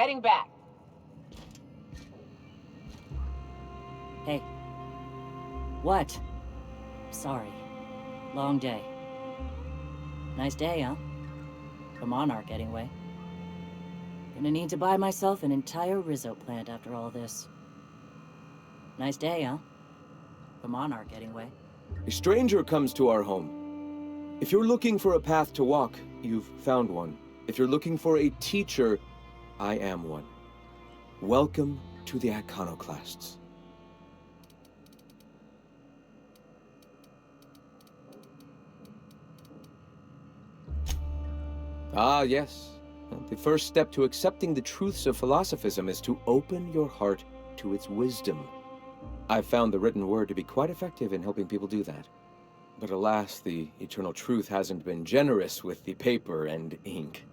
Heading back. Hey. What? Sorry. Long day. Nice day, huh? For Monarch, anyway. Gonna need to buy myself an entire Rizzo plant after all this. Nice day, huh? For Monarch, anyway. A stranger comes to our home. If you're looking for a path to walk, you've found one. If you're looking for a teacher, I am one. Welcome to the Iconoclasts. Ah, yes. The first step to accepting the truths of philosophism is to open your heart to its wisdom. I've found the written word to be quite effective in helping people do that. But alas, the eternal truth hasn't been generous with the paper and ink.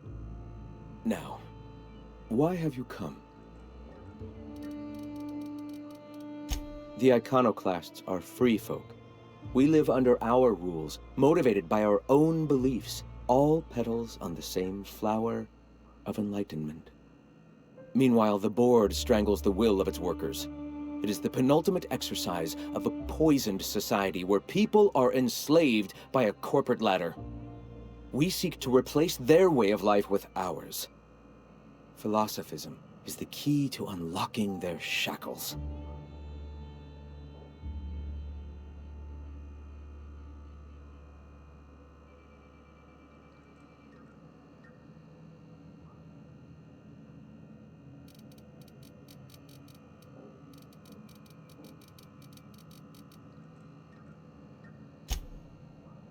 Now, why have you come? The Iconoclasts are free folk. We live under our rules, motivated by our own beliefs, all petals on the same flower of enlightenment. Meanwhile, the board strangles the will of its workers. It is the penultimate exercise of a poisoned society where people are enslaved by a corporate ladder. We seek to replace their way of life with ours. Philosophism is the key to unlocking their shackles.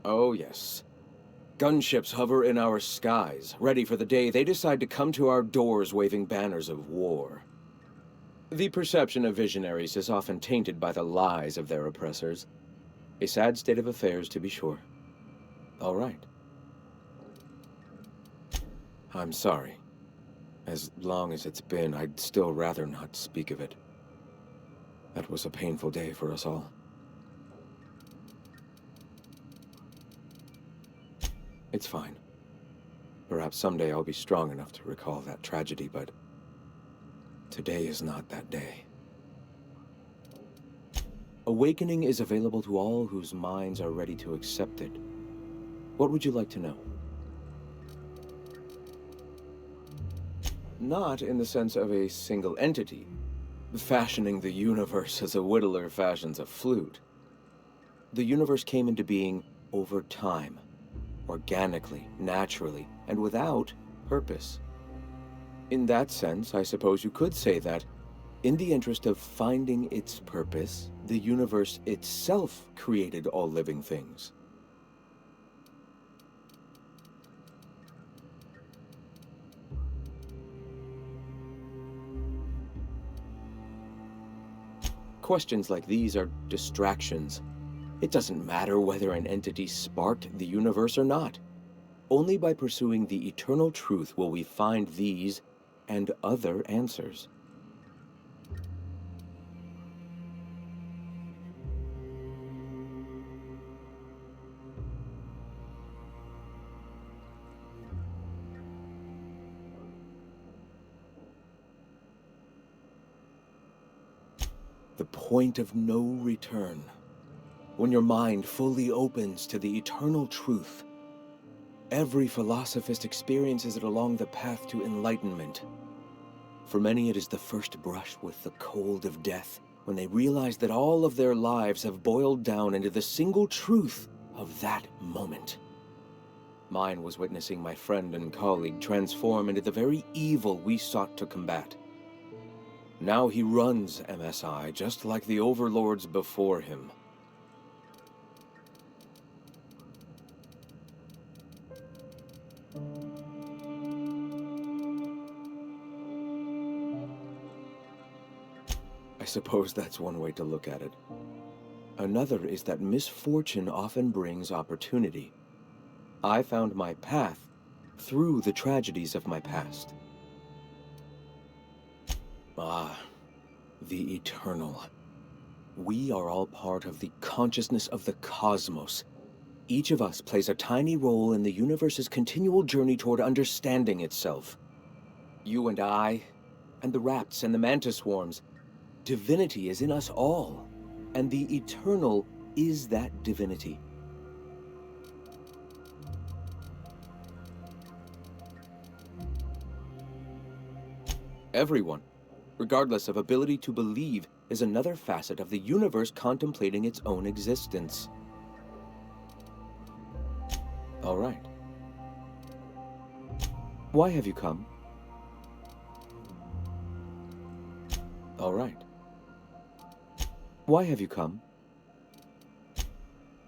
Oh, yes. Gunships hover in our skies, ready for the day they decide to come to our doors waving banners of war. The perception of visionaries is often tainted by the lies of their oppressors. A sad state of affairs, to be sure. All right. I'm sorry. As long as it's been, I'd still rather not speak of it. That was a painful day for us all. It's fine. Perhaps someday I'll be strong enough to recall that tragedy, but today is not that day. Awakening is available to all whose minds are ready to accept it. What would you like to know? Not in the sense of a single entity, fashioning the universe as a whittler fashions a flute. The universe came into being over time. Organically, naturally, and without purpose. In that sense, I suppose you could say that, in the interest of finding its purpose, the universe itself created all living things. Questions like these are distractions. It doesn't matter whether an entity sparked the universe or not. Only by pursuing the eternal truth will we find these and other answers. The point of no return. When your mind fully opens to the eternal truth, every philosophist experiences it along the path to enlightenment. For many, it is the first brush with the cold of death, when they realize that all of their lives have boiled down into the single truth of that moment. Mine was witnessing my friend and colleague transform into the very evil we sought to combat. Now he runs MSI just like the overlords before him. I suppose that's one way to look at it. Another is that misfortune often brings opportunity. I found my path through the tragedies of my past. Ah, the eternal. We are all part of the consciousness of the cosmos. Each of us plays a tiny role in the universe's continual journey toward understanding itself. You and I, and the rats and the mantis swarms. Divinity is in us all, and the eternal is that divinity. Everyone, regardless of ability to believe, is another facet of the universe contemplating its own existence. All right. Why have you come? All right. Why have you come?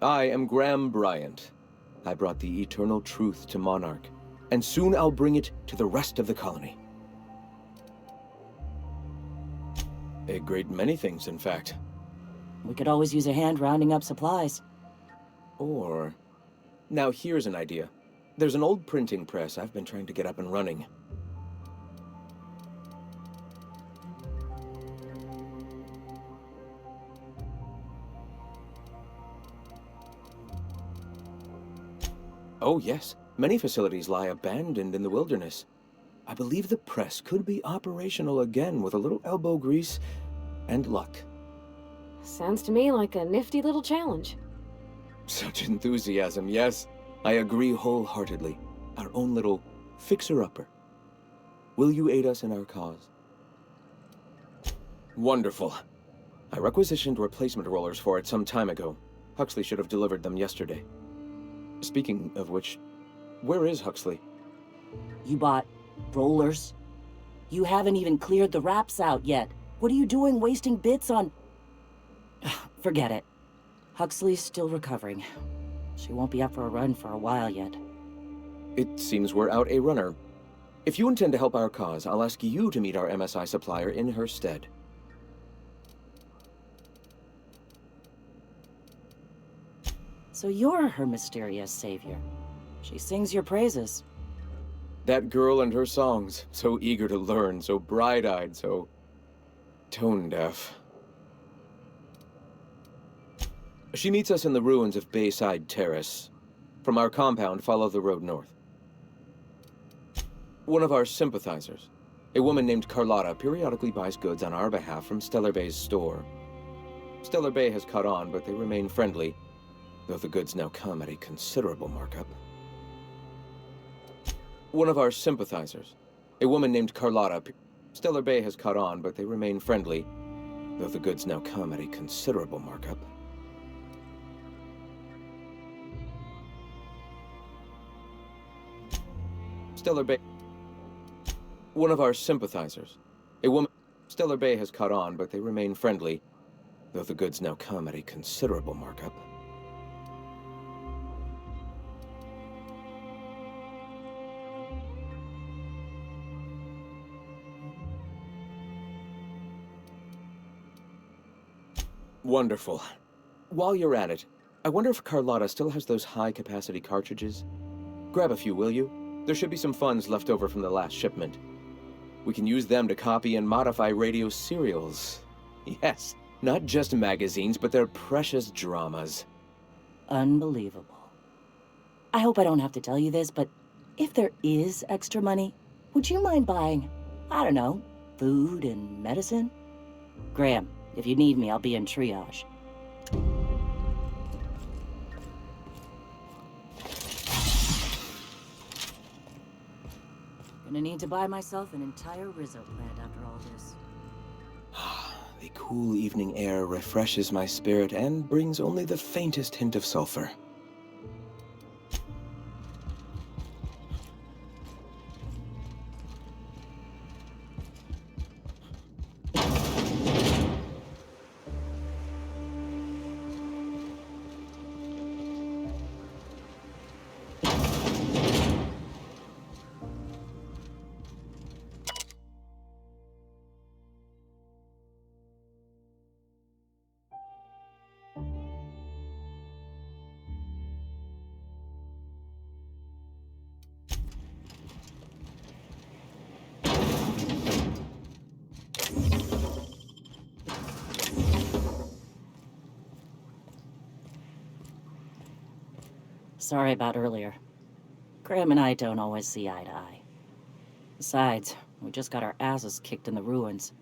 I am Graham Bryant. I brought the eternal truth to Monarch, and soon I'll bring it to the rest of the colony. A great many things, in fact. We could always use a hand rounding up supplies. Or... Now here's an idea. There's an old printing press I've been trying to get up and running. Oh yes, many facilities lie abandoned in the wilderness. I believe the press could be operational again with a little elbow grease and luck. Sounds to me like a nifty little challenge. Such enthusiasm, yes. I agree wholeheartedly. Our own little fixer-upper. Will you aid us in our cause? Wonderful. I requisitioned replacement rollers for it some time ago. Huxley should have delivered them yesterday. Speaking of which, where is Huxley? You bought rollers? You haven't even cleared the wraps out yet. What are you doing wasting bits on... Forget it. Huxley's still recovering. She won't be up for a run for a while yet. It seems we're out a runner. If you intend to help our cause, I'll ask you to meet our MSI supplier in her stead. So you're her mysterious savior. She sings your praises. That girl and her songs, so eager to learn, so bright-eyed, so tone-deaf. She meets us in the ruins of Bayside Terrace. From our compound, follow the road north. One of our sympathizers, a woman named Carlotta, periodically buys goods on our behalf from Stellar Bay's store. Stellar Bay has caught on, but they remain friendly, though the goods now come at a considerable markup. One of our sympathizers, a woman named Carlotta. Stellar Bay has caught on, but they remain friendly, though the goods now come at a considerable markup. Stellar Bay. One of our sympathizers, a woman. Stellar Bay has caught on, but they remain friendly, though the goods now come at a considerable markup. Wonderful. While you're at it, I wonder if Carlotta still has those high-capacity cartridges? Grab a few, will you? There should be some funds left over from the last shipment. We can use them to copy and modify radio serials. Yes, not just magazines, but their precious dramas. Unbelievable. I hope I don't have to tell you this, but if there is extra money, would you mind buying, I don't know, food and medicine? Graham, if you need me, I'll be in triage. Gonna need to buy myself an entire Rizzo plant after all this. The cool evening air refreshes my spirit and brings only the faintest hint of sulfur. Sorry about earlier. Graham and I don't always see eye to eye. Besides, We just got our asses kicked in the ruins.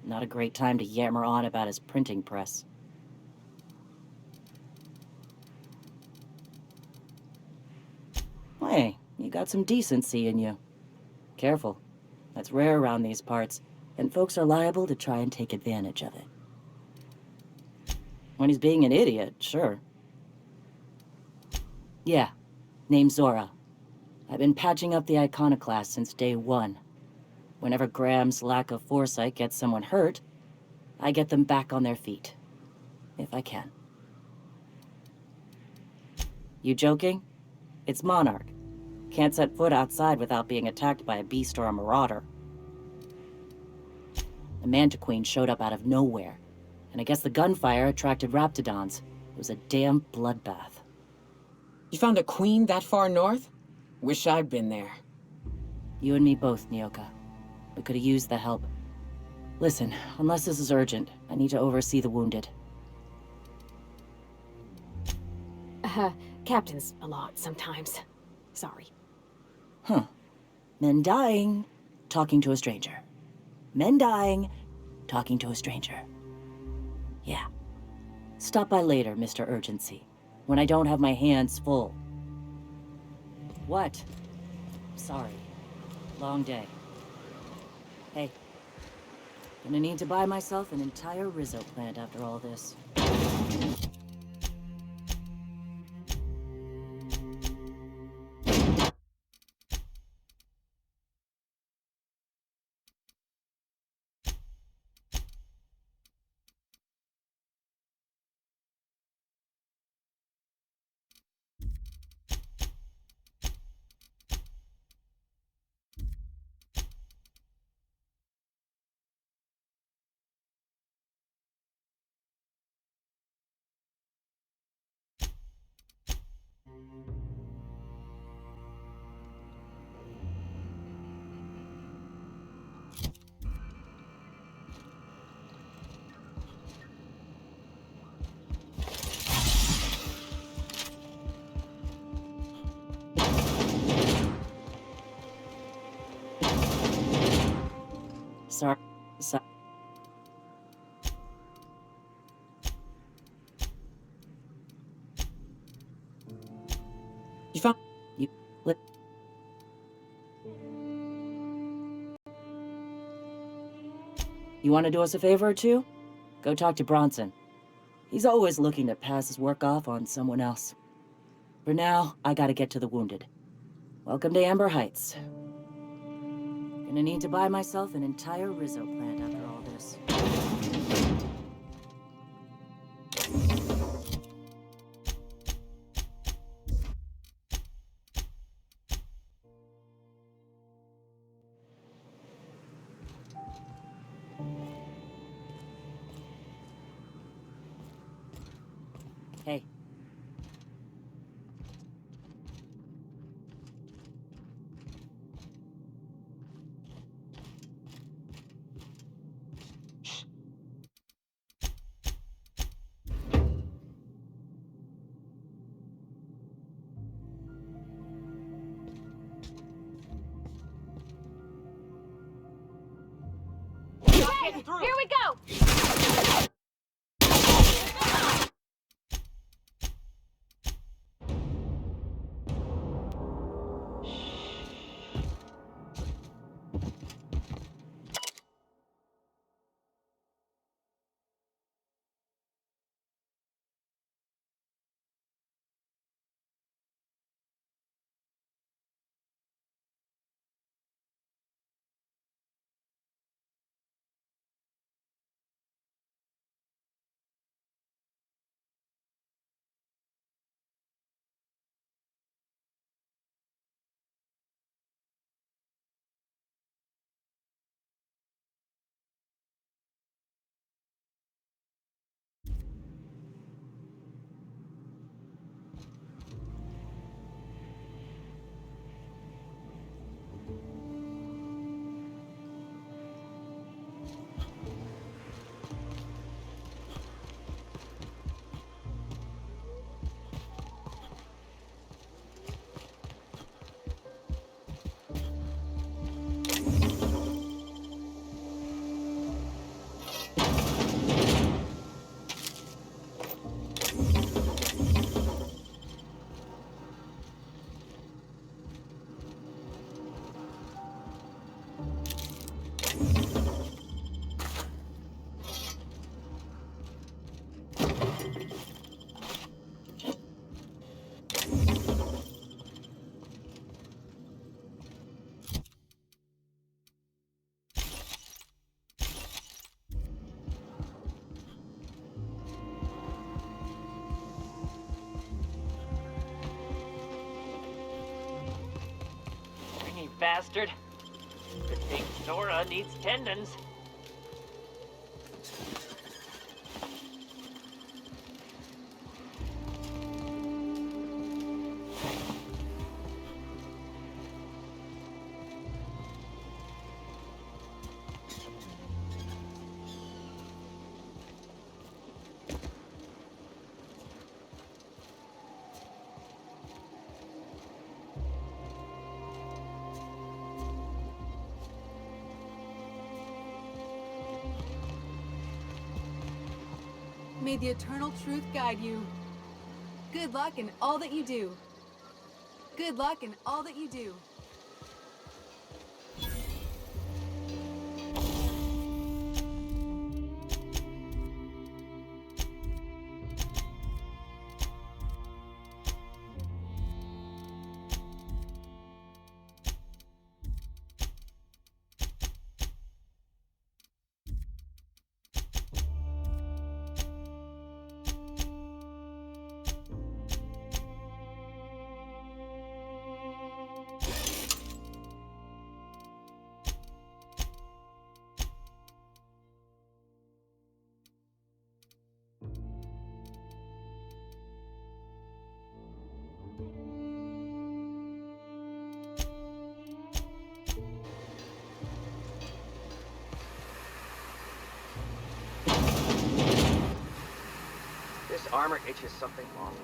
Not a great time to yammer on about his printing press. Hey, you got some decency in you. Careful. That's rare around these parts, and folks are liable to try and take advantage of it. When he's being an idiot, sure. Yeah, name's Zora. I've been patching up the iconoclast since day one. Whenever Graham's lack of foresight gets someone hurt, I get them back on their feet. If I can. You joking? It's Monarch. Can't set foot outside without being attacked by a beast or a marauder. The Mantiqueen showed up out of nowhere, and I guess the gunfire attracted raptidons. It was a damn bloodbath. You found a queen that far north? Wish I'd been there. You and me both, Nyoka. We could have used the help. Listen, unless this is urgent, I need to oversee the wounded. Captain's a lot sometimes. Sorry. Huh. Men dying, talking to a stranger. Men dying, talking to a stranger. Yeah. Stop by later, Mr. Urgency, when I don't have my hands full. What? Sorry. Long day. Hey. Gonna need to buy myself an entire Rizzo plant after all this. Sorry. You found... You want to do us a favor or two? Go talk to Bronson. He's always looking to pass his work off on someone else. For now, I gotta get to the wounded. Welcome to Amber Heights. Gonna need to buy myself an entire Rizzo plant after all this. Hey. Here we go! bastard. Good thing Nora needs tendons. May the eternal truth guide you. Good luck in all that you do. Good luck in all that you do. This armor itches something wrong.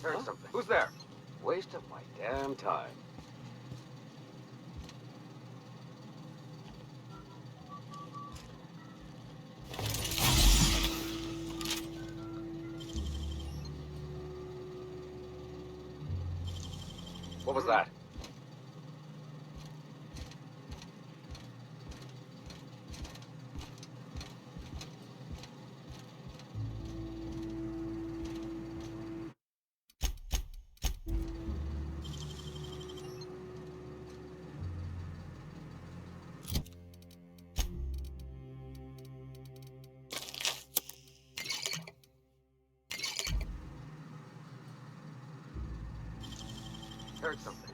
Heard something. Who's there? Waste of my damn time. What was that? Heard something.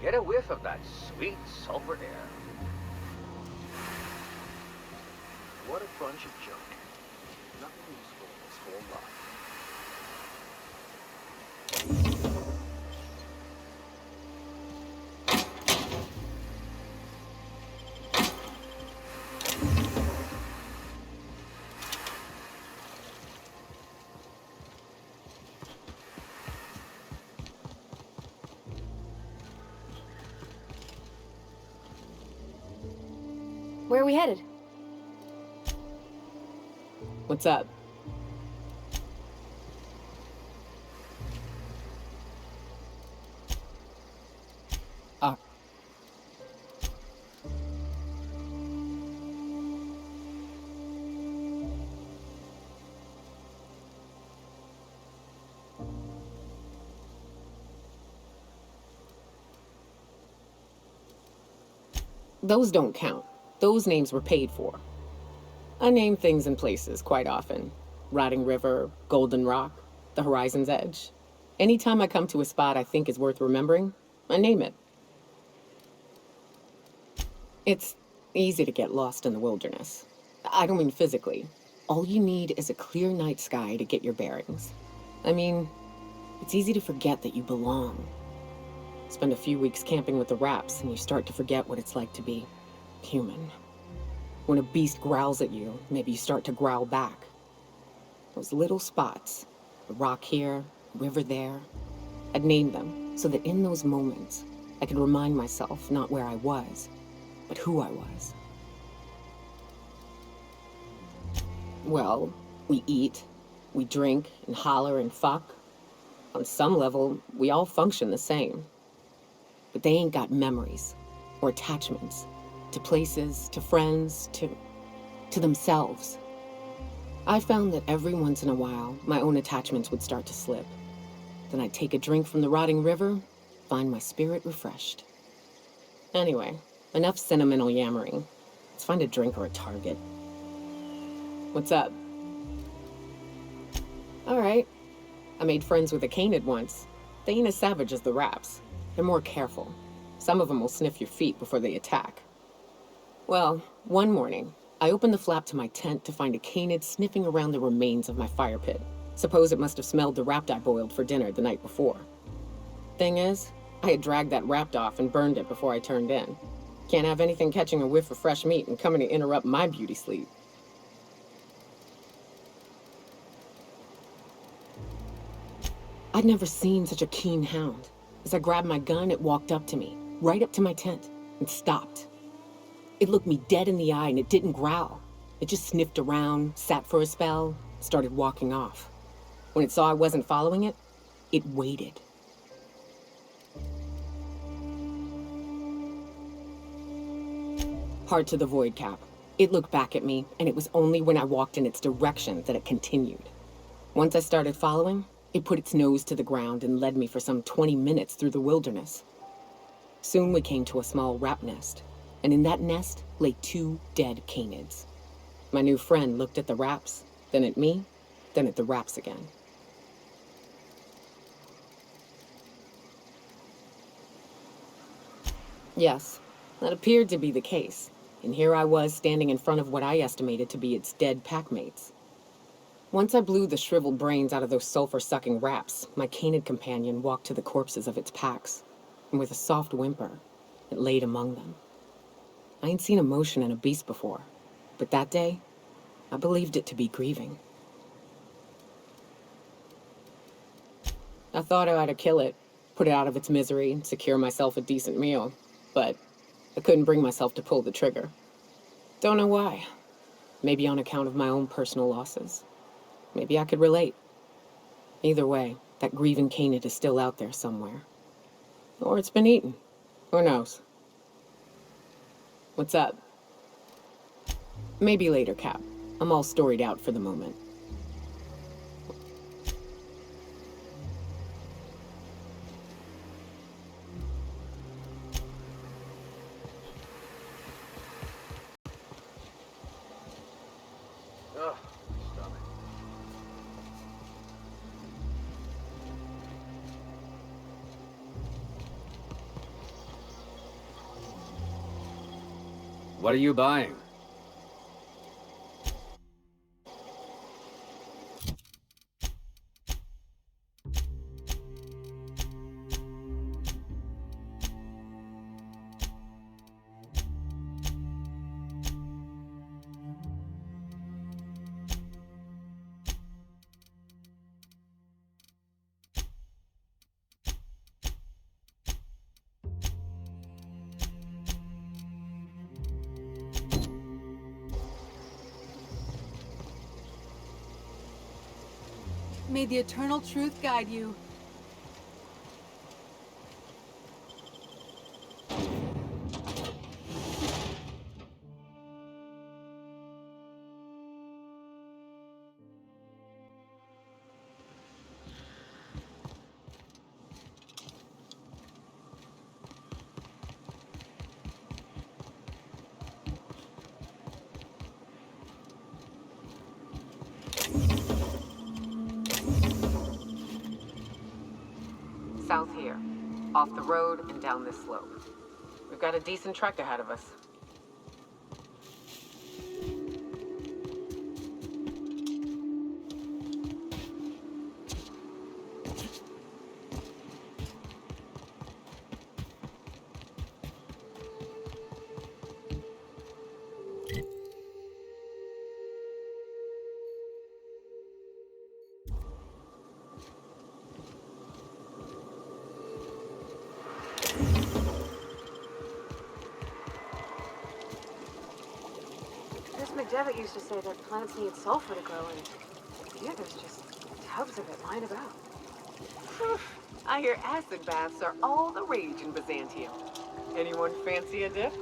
Get a whiff of that sweet sulfur air. What a bunch of junk. Nothing useful in this whole lot. Where are we headed? What's up? Ah. Those don't count. Those names were paid for. I name things and places quite often. Rotting River, Golden Rock, the Horizon's Edge. Anytime I come to a spot I think is worth remembering, I name it. It's easy to get lost in the wilderness. I don't mean physically. All you need is a clear night sky to get your bearings. I mean, it's easy to forget that you belong. Spend a few weeks camping with the Raps and you start to forget what it's like to be human. When a beast growls at you, maybe you start to growl back. Those little spots, a rock here, a river there, I'd name them so that in those moments, I could remind myself not where I was, but who I was. Well, we eat, we drink and holler and fuck. On some level, we all function the same. But they ain't got memories or attachments to places, to friends, to themselves. I found that every once in a while, my own attachments would start to slip. Then I'd take a drink from the rotting river, find my spirit refreshed. Anyway, enough sentimental yammering. Let's find a drink or a target. What's up? All right. I made friends with a canid once. They ain't as savage as the Raps. They're more careful. Some of them will sniff your feet before they attack. Well, one morning, I opened the flap to my tent to find a canid sniffing around the remains of my fire pit. Suppose it must have smelled the rapt I boiled for dinner the night before. Thing is, I had dragged that rapt off and burned it before I turned in. Can't have anything catching a whiff of fresh meat and coming to interrupt my beauty sleep. I'd never seen such a keen hound. As I grabbed my gun, it walked up to me, right up to my tent, and stopped. It looked me dead in the eye and it didn't growl. It just sniffed around, sat for a spell, started walking off. When it saw I wasn't following it, it waited. Hard to the void, Cap. It looked back at me, and it was only when I walked in its direction that it continued. Once I started following, it put its nose to the ground and led me for some 20 minutes through the wilderness. Soon we came to a small rap nest, and in that nest lay 2 dead canids. My new friend looked at the Raps, then at me, then at the Raps again. Yes, that appeared to be the case, and here I was standing in front of what I estimated to be its dead packmates. Once I blew the shriveled brains out of those sulfur-sucking Raps, my canid companion walked to the corpses of its packs, and with a soft whimper, it laid among them. I ain't seen emotion in a beast before, but that day, I believed it to be grieving. I thought I ought to kill it, put it out of its misery, and secure myself a decent meal, but I couldn't bring myself to pull the trigger. Don't know why. Maybe on account of my own personal losses. Maybe I could relate. Either way, that grieving canid is still out there somewhere. Or it's been eaten. Who knows? What's up? Maybe later, Cap. I'm all storied out for the moment. Ugh, stomach. What are you buying? May the eternal truth guide you. South here. Off the road and down this slope. We've got a decent trek ahead of us. McDevitt used to say that plants need sulfur to grow, and here there's just tubs of it lying about. I hear acid baths are all the rage in Byzantium. Anyone fancy a dip?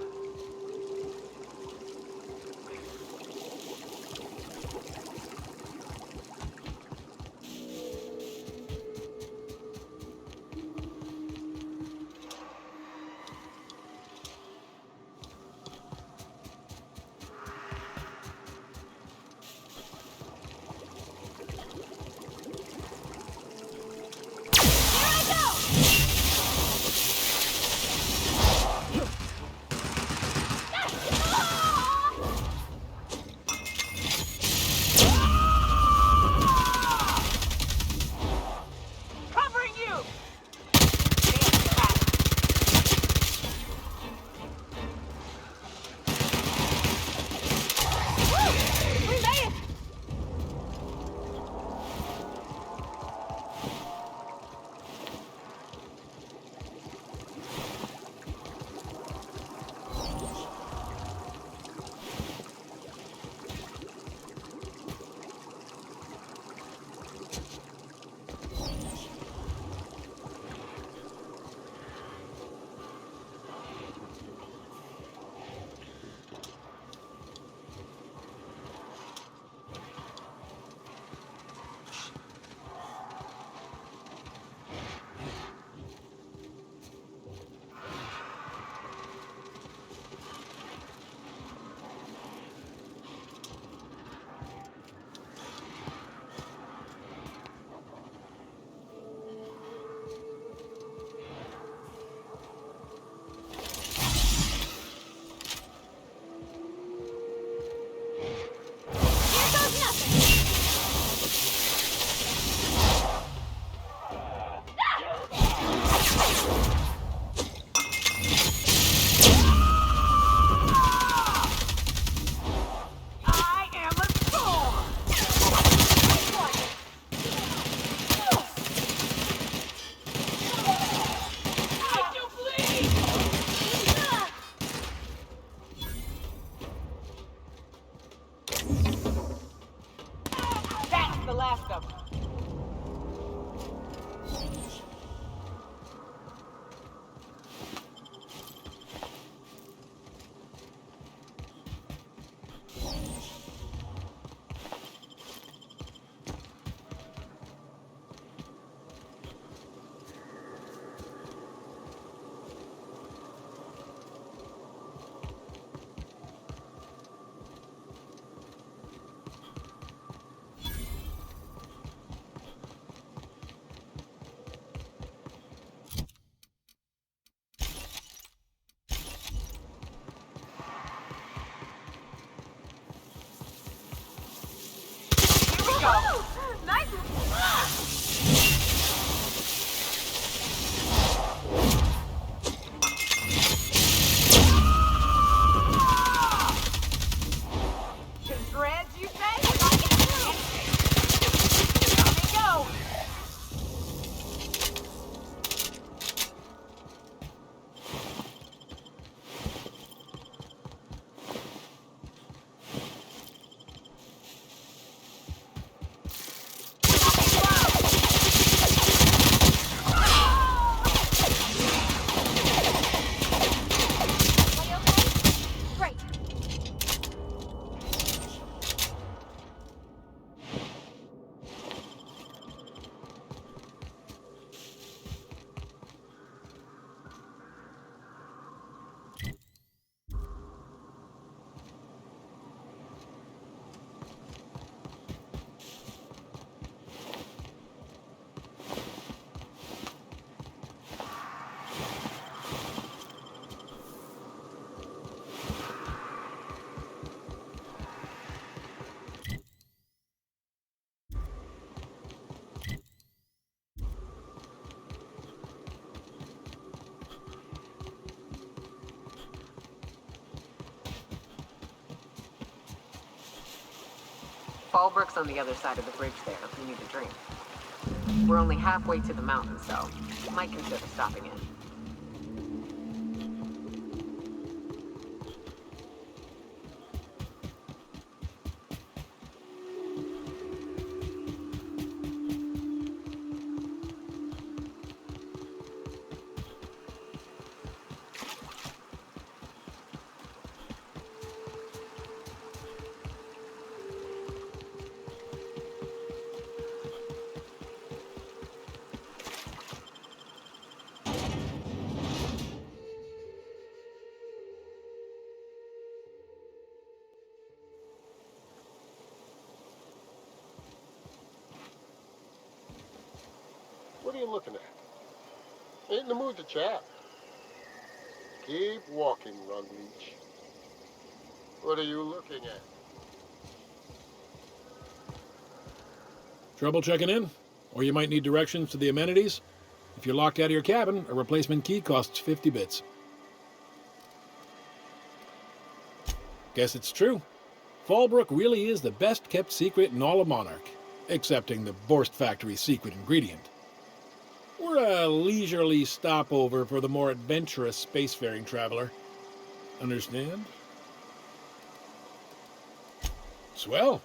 Fallbrook's on the other side of the bridge there if you need a drink. We're only halfway to the mountain, so might consider stopping in. What are you looking at? Ain't in the mood to chat. Keep walking, Rugleach. What are you looking at? Trouble checking in? Or you might need directions to the amenities? If you're locked out of your cabin, a replacement key costs 50 bits. Guess it's true. Fallbrook really is the best kept secret in all of Monarch, excepting the Borst Factory's secret ingredient. We're a leisurely stopover for the more adventurous spacefaring traveler. Understand? Swell.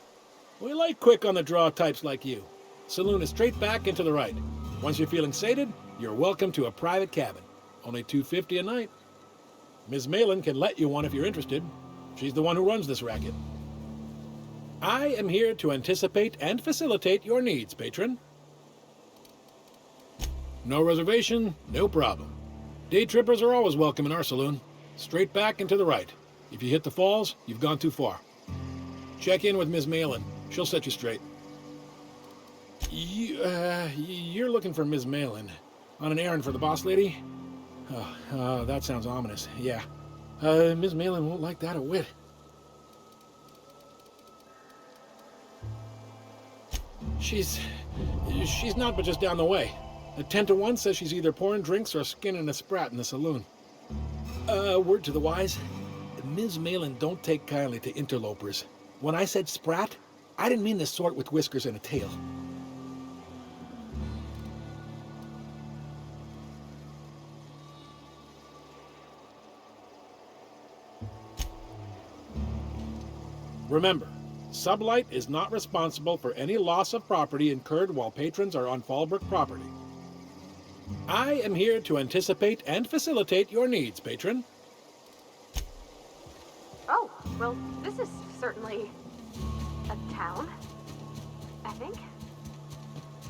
We like quick on the draw types like you. Saloon is straight back and to the right. Once you're feeling sated, you're welcome to a private cabin. Only $250 a night. Ms. Malin can let you one if you're interested. She's the one who runs this racket. I am here to anticipate and facilitate your needs, patron. No reservation, no problem. Day trippers are always welcome in our saloon. Straight back and to the right. If you hit the falls, you've gone too far. Check in with Ms. Malin. She'll set you straight. You're looking for Ms. Malin. On an errand for the boss lady? Oh, that sounds ominous. Yeah. Ms. Malin won't like that a whit. She's not but just down the way. A 10-to-1 says she's either pouring drinks or skinning a sprat in the saloon. Word to the wise, Ms. Malin don't take kindly to interlopers. When I said sprat, I didn't mean the sort with whiskers and a tail. Remember, Sublight is not responsible for any loss of property incurred while patrons are on Fallbrook property. I am here to anticipate and facilitate your needs, patron. Oh, well, this is certainly a town, I think.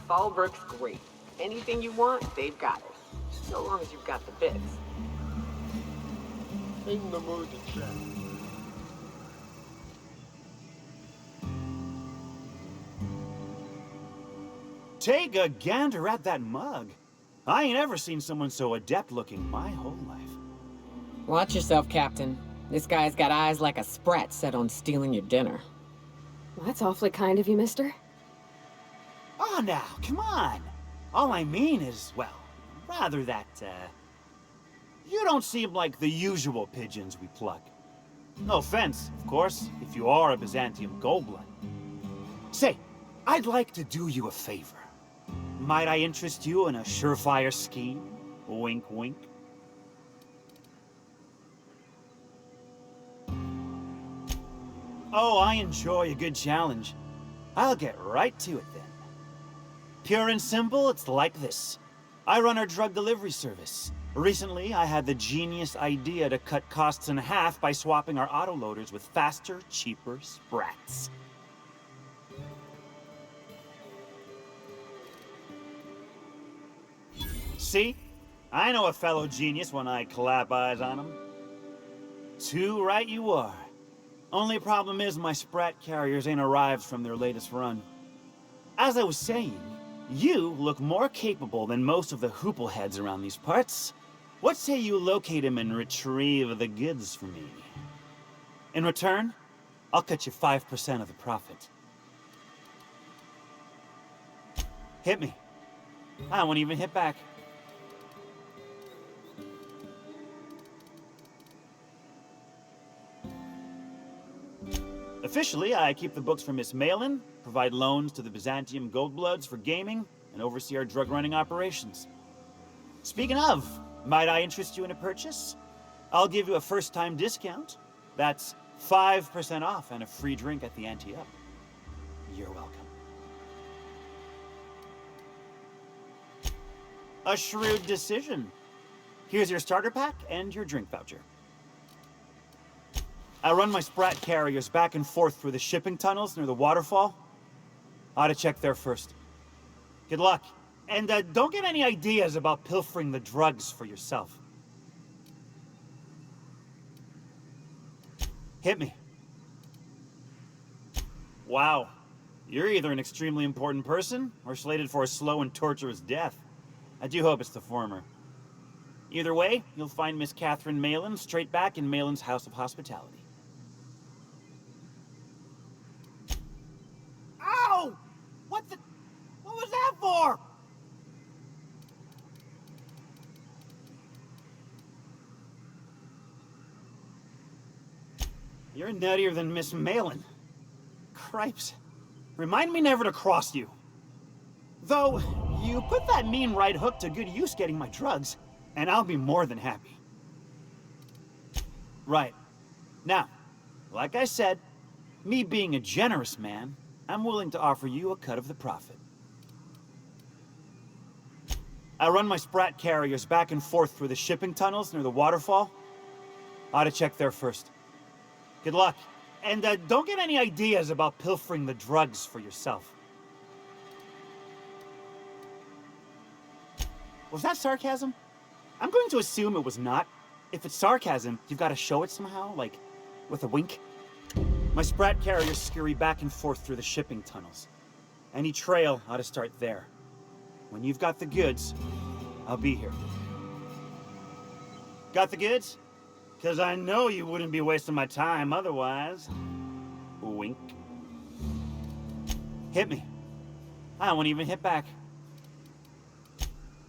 Fallbrook's great. Anything you want, they've got it. So long as you've got the bits. Ain't in the mood to chat. Take a gander at that mug. I ain't ever seen someone so adept looking my whole life. Watch yourself, Captain. This guy's got eyes like a sprat set on stealing your dinner. Well, that's awfully kind of you, mister. Oh, now, come on. All I mean is, well, rather that, you don't seem like the usual pigeons we pluck. No offense, of course, if you are a Byzantium goldblood. Say, I'd like to do you a favor. Might I interest you in a surefire scheme? Wink, wink. Oh, I enjoy a good challenge. I'll get right to it then. Pure and simple, it's like this. I run our drug delivery service. Recently, I had the genius idea to cut costs in half by swapping our autoloaders with faster, cheaper sprats. See? I know a fellow genius when I clap eyes on him. Too right you are. Only problem is my sprat carriers ain't arrived from their latest run. As I was saying, you look more capable than most of the hoople heads around these parts. What say you locate him and retrieve the goods for me? In return, I'll cut you 5% of the profit. Hit me. I won't even hit back. Officially, I keep the books for Miss Malin, provide loans to the Byzantium Goldbloods for gaming, and oversee our drug-running operations. Speaking of, might I interest you in a purchase? I'll give you a first-time discount. That's 5% off and a free drink at the ante up. You're welcome. A shrewd decision. Here's your starter pack and your drink voucher. I run my Sprat carriers back and forth through the shipping tunnels near the waterfall. Ought to check there first. Good luck. And don't get any ideas about pilfering the drugs for yourself. Hit me. Wow. You're either an extremely important person or slated for a slow and torturous death. I do hope it's the former. Either way, you'll find Miss Catherine Malin straight back in Malin's House of Hospitality. Ow! What was that for? You're nuttier than Miss Malin. Cripes. Remind me never to cross you. Though, you put that mean right hook to good use getting my drugs, and I'll be more than happy. Right. Now, like I said, me being a generous man, I'm willing to offer you a cut of the profit. I run my Sprat carriers back and forth through the shipping tunnels near the waterfall. Ought to check there first. Good luck. And don't get any ideas about pilfering the drugs for yourself. Was that sarcasm? I'm going to assume it was not. If it's sarcasm, you've got to show it somehow, like with a wink. My Sprat carriers scurry back and forth through the shipping tunnels. Any trail ought to start there. When you've got the goods, I'll be here. Got the goods? 'Cause I know you wouldn't be wasting my time otherwise. Wink. Hit me. I won't even hit back.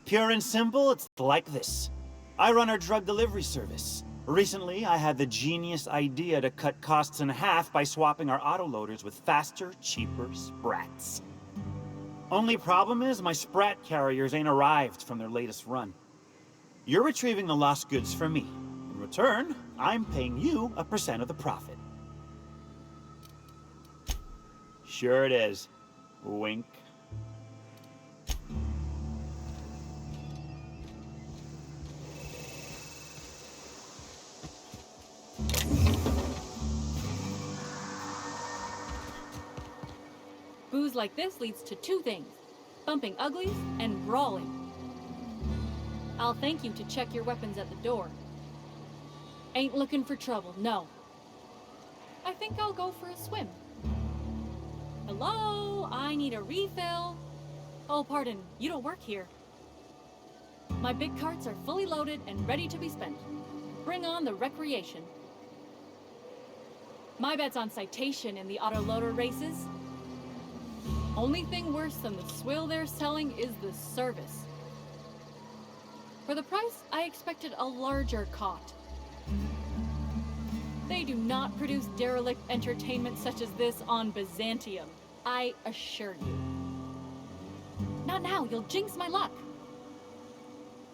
Pure and simple, it's like this. I run our drug delivery service. Recently, I had the genius idea to cut costs in half by swapping our autoloaders with faster, cheaper Sprats. Only problem is my Sprat carriers ain't arrived from their latest run. You're retrieving the lost goods for me. In return, I'm paying you a % of the profit. Sure it is. Wink. Booze like this leads to two things: bumping uglies and brawling. I'll thank you to check your weapons at the door. Ain't looking for trouble, no. I think I'll go for a swim. Hello, I need a refill. Oh, pardon, you don't work here. My big carts are fully loaded and ready to be spent. Bring on the recreation. My bet's on citation in the autoloader races. Only thing worse than the swill they're selling is the service. For the price, I expected a larger cot. They do not produce derelict entertainment such as this on Byzantium, I assure you. Not now, you'll jinx my luck.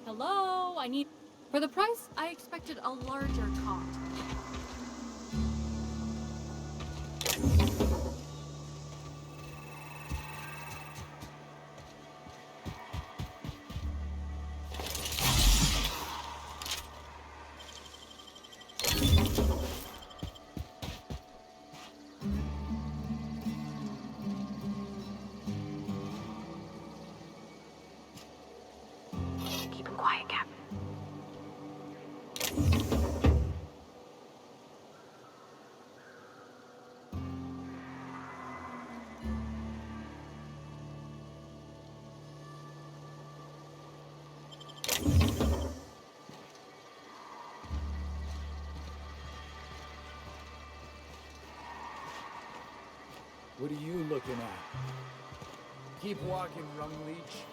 Hello, I need... For the price, I expected a larger cot. Keep him quiet, Captain. What are you looking at? Keep walking, Rumleech.